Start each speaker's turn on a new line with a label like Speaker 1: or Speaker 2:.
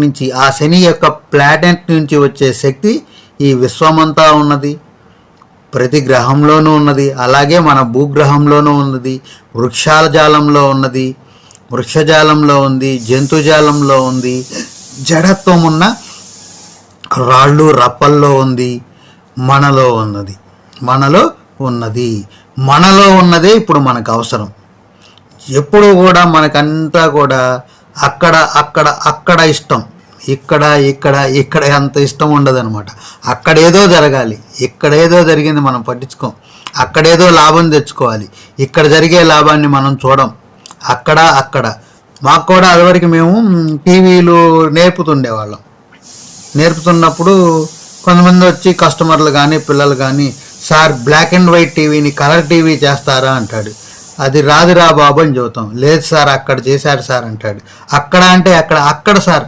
Speaker 1: నుంచి ఆ శని యొక్క ప్లానెట్ నుంచి వచ్చే శక్తి ఈ విశ్వమంతా ఉన్నది, ప్రతి గ్రహంలోనూ ఉన్నది. అలాగే మన భూగ్రహంలోనూ ఉన్నది, వృక్షాల జాలంలో ఉన్నది, వృక్షజాలంలో ఉంది, జంతుజాలంలో ఉంది, జడత్వం ఉన్న రాళ్ళు రప్పల్లో ఉంది, మనలో ఉన్నది. మనలో ఉన్నదే ఇప్పుడు మనకు అవసరం. ఎప్పుడు కూడా మనకంతా కూడా అక్కడ ఇష్టం, ఇక్కడ అంత ఇష్టం ఉండదన్నమాట. అక్కడేదో జరగాలి, ఇక్కడేదో జరిగింది మనం పట్టించుకోం. అక్కడేదో లాభం తెచ్చుకోవాలి, ఇక్కడ జరిగే లాభాన్ని మనం చూడం. అక్కడ మాకు కూడా అదివరకు మేము టీవీలు నేర్పుతున్నప్పుడు కొంతమంది వచ్చి కస్టమర్లు కానీ పిల్లలు కానీ, సార్ బ్లాక్ అండ్ వైట్ టీవీని కలర్ టీవీ చేస్తారా అంటాడు. అది రాదురా బాబు అని చెబుతాం. లేదు సార్ అక్కడ చేశారు సార్ అంటాడు. అక్కడ అంటే అక్కడ సార్